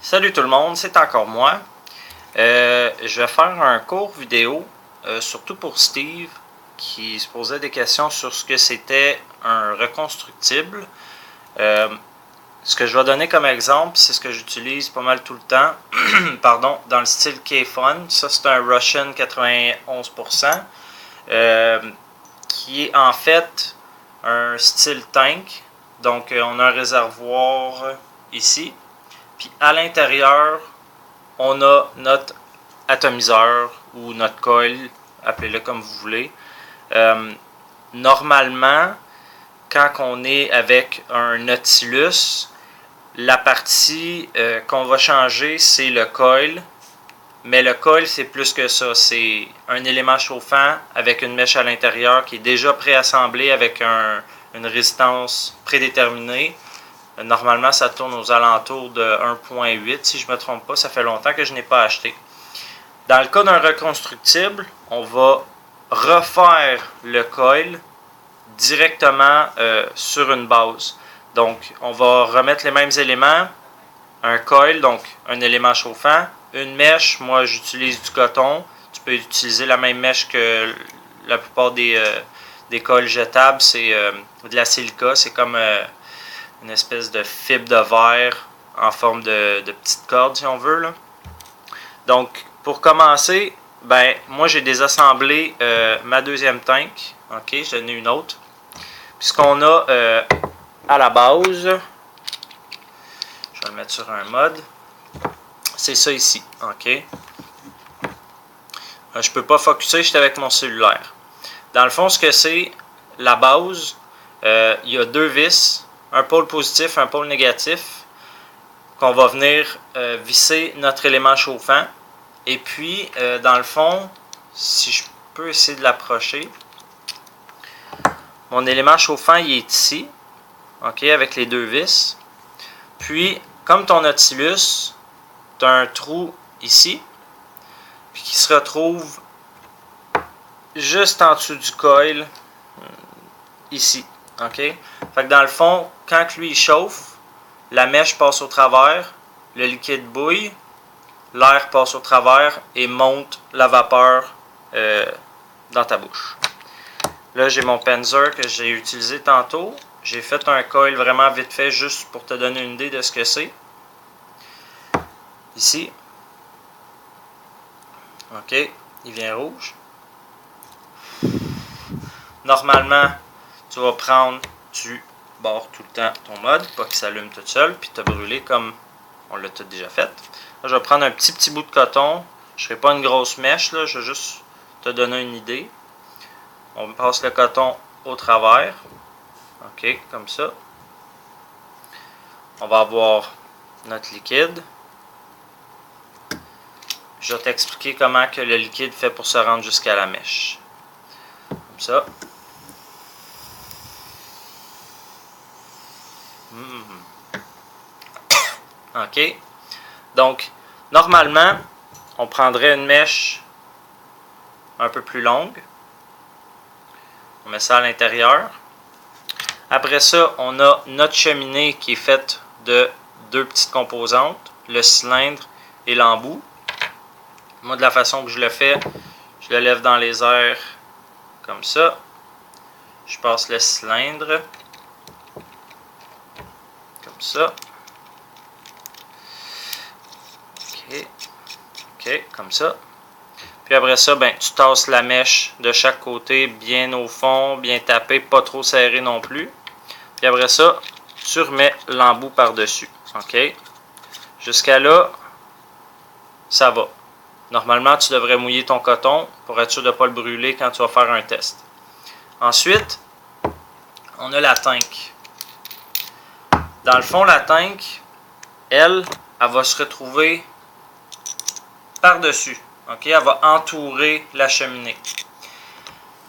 Salut tout le monde, c'est encore moi. Je vais faire un court vidéo, surtout pour Steve, qui se posait des questions sur ce que c'était un reconstructible. Ce que je vais donner comme exemple, c'est ce que j'utilise pas mal tout le temps, pardon, dans le style K-Fun. Ça, c'est un Russian 91%, qui est en fait un style tank. Donc, on a un réservoir ici. Puis à l'intérieur, on a notre atomiseur ou notre coil, appelez-le comme vous voulez. Normalement, quand on est avec un Nautilus, la partie qu'on va changer, c'est le coil. Mais le coil, c'est plus que ça. C'est un élément chauffant avec une mèche à l'intérieur qui est déjà préassemblée avec une résistance prédéterminée. Normalement, ça tourne aux alentours de 1.8, si je ne me trompe pas. Ça fait longtemps que je n'ai pas acheté. Dans le cas d'un reconstructible, on va refaire le coil directement sur une base. Donc, on va remettre les mêmes éléments. Un coil, donc un élément chauffant. Une mèche, moi j'utilise du coton. Tu peux utiliser la même mèche que la plupart des coils jetables. C'est de la silica. C'est comme une espèce de fibre de verre en forme de petite corde, si on veut, là. Donc, pour commencer, moi j'ai désassemblé ma deuxième tank. Ok, j'en ai une autre. Puis ce qu'on a à la base, je vais le mettre sur un mode, c'est ça ici. Ok. Je peux pas focusser, j'étais avec mon cellulaire. Dans le fond, ce que c'est, la base, il y a deux vis. Un pôle positif, un pôle négatif, qu'on va venir visser notre élément chauffant. Et puis, dans le fond, si je peux essayer de l'approcher, mon élément chauffant, il est ici, ok, avec les deux vis. Puis, comme ton Nautilus, tu as un trou ici, puis qui se retrouve juste en dessous du coil, ici. OK? Fait que dans le fond, quand lui il chauffe, la mèche passe au travers, le liquide bouille, l'air passe au travers et monte la vapeur dans ta bouche. Là, j'ai mon Penzer que j'ai utilisé tantôt. J'ai fait un coil vraiment vite fait juste pour te donner une idée de ce que c'est. Ici. OK? Il vient rouge. Normalement, tu vas prendre, tu barres tout le temps ton mode, pas qu'il s'allume tout seul, puis te brûler comme on l'a tout déjà fait. Là, je vais prendre un petit bout de coton. Je ne ferai pas une grosse mèche, là, je vais juste te donner une idée. On passe le coton au travers. OK, comme ça. On va avoir notre liquide. Je vais t'expliquer comment que le liquide fait pour se rendre jusqu'à la mèche. Comme ça. OK. Donc, normalement, on prendrait une mèche un peu plus longue. On met ça à l'intérieur. Après ça, on a notre cheminée qui est faite de deux petites composantes, le cylindre et l'embout. Moi, de la façon que je le fais, je le lève dans les airs comme ça. Je passe le cylindre comme ça. OK, comme ça. Puis après ça, tu tasses la mèche de chaque côté bien au fond, bien tapé, pas trop serré non plus. Puis après ça, tu remets l'embout par-dessus. OK? Jusqu'à là, ça va. Normalement, tu devrais mouiller ton coton pour être sûr de ne pas le brûler quand tu vas faire un test. Ensuite, on a la tank. Dans le fond, la tank, elle va se retrouver par-dessus. Okay? Elle va entourer la cheminée.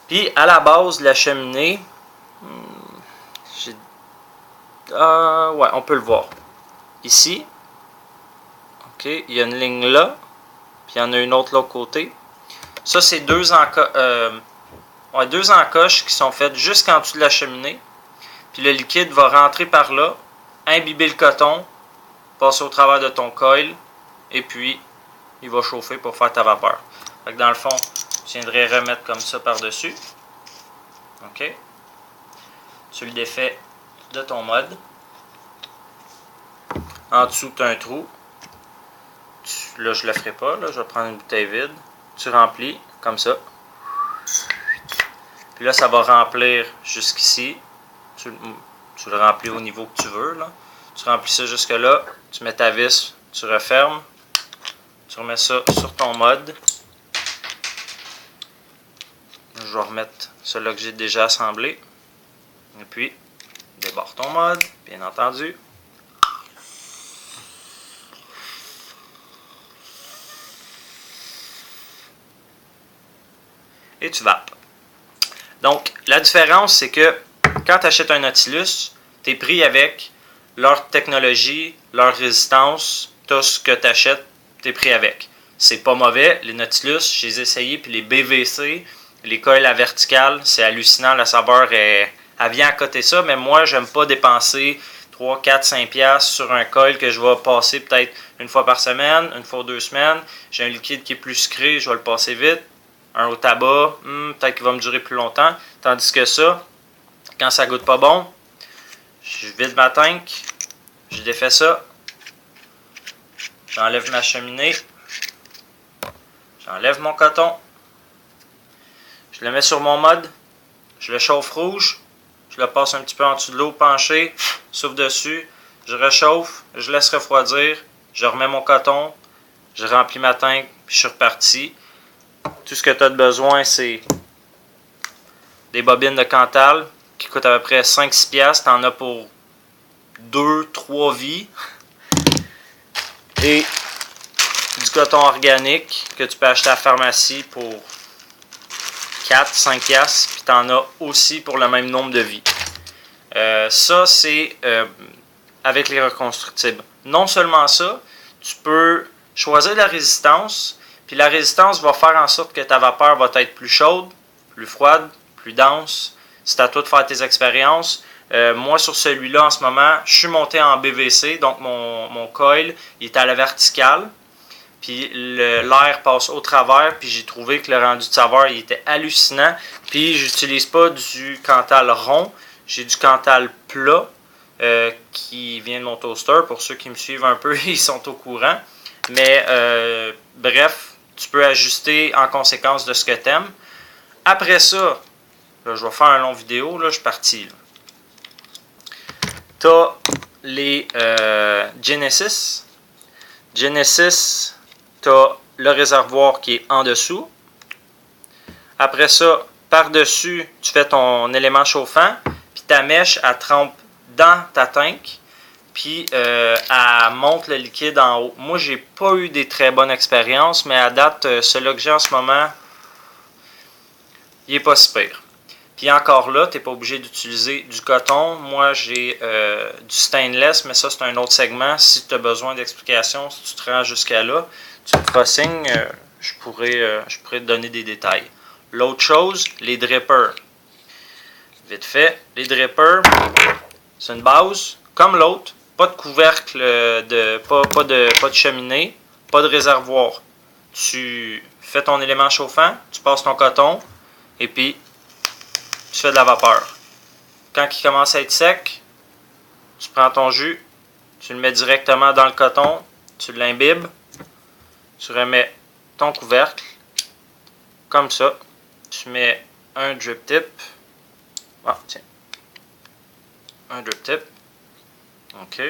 Puis, à la base de la cheminée, ouais, on peut le voir. Ici, OK, il y a une ligne là, puis il y en a une autre de l'autre côté. Ça, c'est deux encoches qui sont faites jusqu'en dessous de la cheminée. Puis le liquide va rentrer par là, imbiber le coton, passer au travers de ton coil et puis il va chauffer pour faire ta vapeur. Fait que dans le fond, tu viendrais remettre comme ça par-dessus. OK? Tu le défais de ton mode. En dessous, tu as un trou. Là, je ne le ferai pas. Là, je vais prendre une bouteille vide. Tu remplis comme ça. Puis là, ça va remplir jusqu'ici. Tu le remplis au niveau que tu veux. Là. Tu remplis ça jusque là. Tu mets ta vis. Tu refermes. Tu remets ça sur ton mode. Je vais remettre celui-là que j'ai déjà assemblé. Et puis, débarre ton mode, bien entendu. Et tu vapes. Donc, la différence, c'est que quand tu achètes un Nautilus, tu es pris avec leur technologie, leur résistance, tout ce que tu achètes, tu es pris avec. C'est pas mauvais. Les Nautilus, je les ai essayés, puis les BVC, les coils à verticale, c'est hallucinant. La saveur, elle vient à côté ça, mais moi, j'aime pas dépenser 3, 4, 5 piastres sur un coil que je vais passer peut-être une fois par semaine, une fois 2 semaines. J'ai un liquide qui est plus sucré, je vais le passer vite. Un au tabac, peut-être qu'il va me durer plus longtemps. Tandis que ça, quand ça goûte pas bon, je vide ma tank, je défais ça, j'enlève ma cheminée, j'enlève mon coton, je le mets sur mon mode, je le chauffe rouge, je le passe un petit peu en dessous de l'eau penchée, souffle dessus, je réchauffe, je laisse refroidir, je remets mon coton, je remplis ma tank, puis je suis reparti. Tout ce que tu as besoin, c'est des bobines de Cantal qui coûtent à peu près 5-6 piastres. Tu en as pour 2-3 vies. Et du coton organique que tu peux acheter à la pharmacie pour 4-5 piastres. Puis tu en as aussi pour le même nombre de vies. Ça, c'est avec les reconstructibles. Non seulement ça, tu peux choisir la résistance. Puis la résistance va faire en sorte que ta vapeur va être plus chaude, plus froide, plus dense. C'est à toi de faire tes expériences. Moi, sur celui-là, en ce moment, je suis monté en BVC. Donc, mon coil il est à la verticale. Puis l'air passe au travers. Puis j'ai trouvé que le rendu de saveur il était hallucinant. Puis j'utilise pas du Cantal rond. J'ai du Cantal plat qui vient de mon toaster. Pour ceux qui me suivent un peu, ils sont au courant. Mais bref, tu peux ajuster en conséquence de ce que tu aimes. Après ça, là, je vais faire un long vidéo. Là, je suis parti. Tu as les Genesis. Genesis, tu as le réservoir qui est en dessous. Après ça, par-dessus, tu fais ton élément chauffant. Puis ta mèche, elle trempe dans ta tank. Puis elle monte le liquide en haut. Moi, j'ai pas eu des très bonnes expériences, mais à date, celui que j'ai en ce moment, il est pas si pire. Puis encore là, tu n'es pas obligé d'utiliser du coton. Moi, j'ai du stainless, mais ça, c'est un autre segment. Si tu as besoin d'explications, si tu te rends jusqu'à là, tu me feras signe, je pourrais te donner des détails. L'autre chose, les drippers. Vite fait, les drippers, c'est une base, comme l'autre. Pas de couvercle, pas de cheminée, pas de réservoir. Tu fais ton élément chauffant, tu passes ton coton, et puis tu fais de la vapeur. Quand il commence à être sec, tu prends ton jus, tu le mets directement dans le coton, tu l'imbibes, tu remets ton couvercle, comme ça. Tu mets un drip tip. Ah, tiens. Un drip tip. OK.